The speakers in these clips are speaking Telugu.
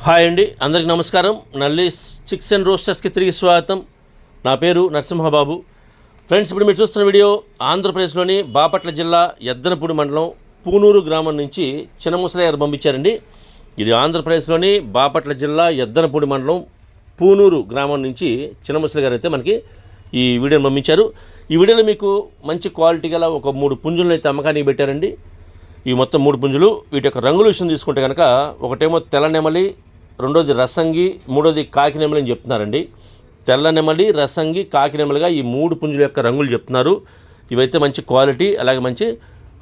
హాయ్ అండి, అందరికి నమస్కారం. నల్లి చిక్స్ అండ్ రోస్టర్స్కి తిరిగి స్వాగతం. నా పేరు నరసింహబాబు. ఫ్రెండ్స్, ఇప్పుడు మీరు చూస్తున్న వీడియో ఆంధ్రప్రదేశ్లోని బాపట్ల జిల్లా ఎద్దనపూడి మండలం పూనూరు గ్రామం నుంచి చిన్నముసలయ్య గారు పంపించారండి. ఇది ఆంధ్రప్రదేశ్లోని బాపట్ల జిల్లా ఎద్దనపూడి మండలం పూనూరు గ్రామం నుంచి చిన్నముసలయ్య గారు అయితే మనకి ఈ వీడియోని పంపించారు. ఈ వీడియోలో మీకు మంచి క్వాలిటీ గల ఒక 3 పుంజులను అయితే అమ్మకానికి పెట్టారండి. ఈ మొత్తం 3 పుంజులు. వీటి యొక్క రంగుల విషయం తీసుకుంటే కనుక ఒకటేమో తెల్ల నెమలి, రెండోది రసంగి, మూడోది కాకి నెమలి అని చెప్తున్నారండి. తెల్ల నెమలి, రసంగి, కాకి నెమలిగా ఈ 3 పుంజుల యొక్క రంగులు చెప్తున్నారు. ఇవైతే మంచి క్వాలిటీ, అలాగే మంచి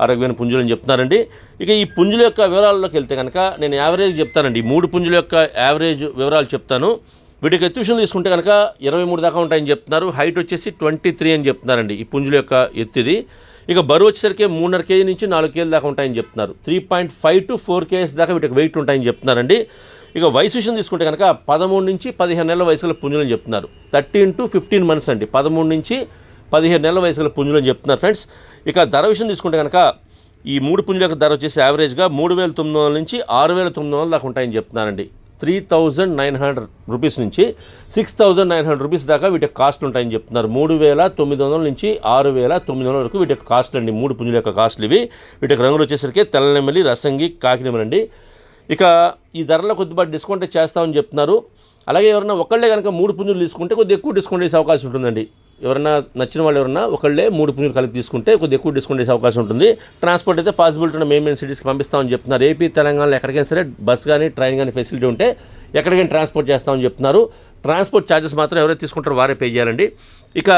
ఆరోగ్యమైన పుంజులు అని చెప్తున్నారండి. ఇక ఈ పుంజుల యొక్క వివరాల్లోకి వెళ్తే కనుక నేను యావరేజ్ చెప్తానండి. 3 పుంజుల యొక్క యావరేజ్ వివరాలు చెప్తాను. వీటికి ఎత్తు విషయం తీసుకుంటే కనుక 23 దాకా ఉంటాయని చెప్తున్నారు. హైట్ వచ్చేసి 23 అని చెప్తున్నారండి ఈ పుంజుల యొక్క ఎత్తుది. ఇక బరువు వచ్చేసరికి 3.5 కేజీ నుంచి 4 కేజీల దాకా ఉంటాయని చెప్తున్నారు. 3.5 to 4 కేజీస్ దాకా వీటికి వెయిట్ ఉంటాయని చెప్తున్నారండి. ఇక వయసు విషయం తీసుకుంటే కనుక 13 నుంచి 15 నెలల వయసుల పుంజులని చెప్తున్నారు. 13 to 15 మంత్స్ అండి. 13 నుంచి 15 నెలల వయసుల పుంజులని చెప్తున్నారు ఫ్రెండ్స్. ఇక ధర విషయం తీసుకుంటే కనుక ఈ 3 పుంజుల యొక్క ధర వచ్చేసి యావరేజ్గా 3,900 నుంచి 6,900 దాకా ఉంటాయని చెప్తున్నారండి. 3,900 రూపీస్ నుంచి 6,900 రూపీస్ దాకా వీటి కాస్ట్ ఉంటాయని చెప్తున్నారు. 3,900 నుంచి 6,900 వరకు వీటి యొక్క కాస్ట్ అండి. 3 పుంజుల యొక్క కాస్ట్లు ఇవి. వీటి యొక్క రంగులు వచ్చేసరికి తెల్ల నెమలి, రసంగి, కాకి నెమలి అండి. ఇక ఈ ధరలో కొద్దిపాటి డిస్కౌంట్ చేస్తామని చెప్తున్నారు. అలాగే ఎవరైనా ఒకళ్ళే కనుక 3 పుంజులు తీసుకుంటే కొద్దిగా ఎక్కువ డిస్కౌంట్ చేసే అవకాశం ఉంటుందండి. ఎవరైనా నచ్చిన వాళ్ళు ఎవరైనా ఒకళ్ళే 3 పుంజులు కలిపి తీసుకుంటే కొద్దిగా ఎక్కువ డిస్కౌంట్ చేసే అవకాశం ఉంటుంది. ట్రాన్స్పోర్ట్ అయితే పాసిబిలిటీ ఉన్న మెయిన్ సిటీస్కి పంపిస్తామని చెప్తున్నారు. ఏపీ, తెలంగాణలో ఎక్కడికైనా సరే బస్ కానీ ట్రైన్ కానీ ఫెసిలిటీ ఉంటే ఎక్కడికైనా ట్రాన్స్పోర్ట్ చేస్తామని చెప్తున్నారు. ట్రాన్స్పోర్ట్ ఛార్జెస్ మాత్రం ఎవరైతే తీసుకుంటారో వారే పే చేయాలండి. ఇక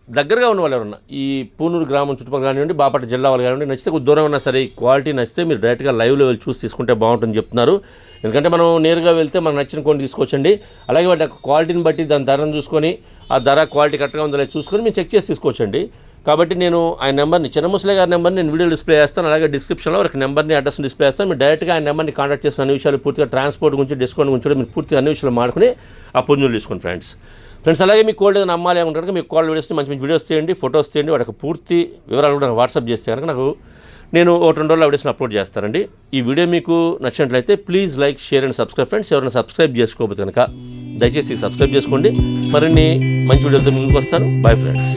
దగ్గరగా ఉన్న వాళ్ళు ఎవరన్నా ఈ పూనూరు గ్రామం చుట్టుపక్కల కానివ్వండి, బాపట్ల జిల్లా వాళ్ళు కానివ్వండి, నచ్చితే కొద్ది దూరం ఉన్నా సరే ఈ క్వాలిటీ నచ్చితే మీరు డైరెక్ట్గా లైవ్లో వెళ్ళి చూసి తీసుకుంటే బాగుంటుందని చెప్తున్నారు. ఎందుకంటే మనం నేరుగా వెళ్తే మనకు నచ్చిన కొన్ని తీసుకోవచ్చండి. అలాగే వాటి క్వాలిటీని బట్టి దాని ధరను చూసుకొని ఆ ధర క్వాలిటీ కరెక్ట్గా ఉందో లేదో చూసుకొని మేము చెక్ చేసి తీసుకోవచ్చండి. కాబట్టి నేను ఆయన నెంబర్ని, చిన్నముసలయ్య గారి నెంబర్ని నేను వీడియో డిస్ప్లే చేస్తాను. అలాగే డిస్క్రిప్షన్లో ఒక నెంబర్ని, అడ్రస్ని డిస్ప్లే చేస్తాను. మీరు డైరెక్ట్గా ఆయన నెంబర్ని కాంటాక్ట్ చేసిన అన్ని విషయాలు పూర్తిగా ట్రాన్స్పోర్ట్ గురించి, డిస్కౌంట్ గురించి మీరు పూర్తిగా అన్ని విషయాలు మాడుకుని ఆ పుంజులు తీసుకోండి ఫ్రెండ్స్. అలాగే మీకు కోల్డ్ ఏదైనా అమ్మాలి అనుకుంటే మీకు కాల్ వీడియోస్ మంచి వీడియోస్ తీయండి, ఫొటోస్ తీయండి. వాటికి పూర్తి వివరాలు కూడా నాకు వాట్సాప్ చేస్తే కనుక నేను 1-2 రోజుల్లో వీడియోస్ని అప్లోడ్ చేస్తానండి. ఈ వీడియో మీకు నచ్చినట్లయితే please like, share and subscribe friends. ఎవరైనా సబ్స్క్రైబ్ చేసుకోకపోతే కనుక దయచేసి సబ్స్క్రైబ్ చేసుకోండి. మరిన్ని మంచి వీడియోలతో ముందుకు వస్తాను. Bye friends.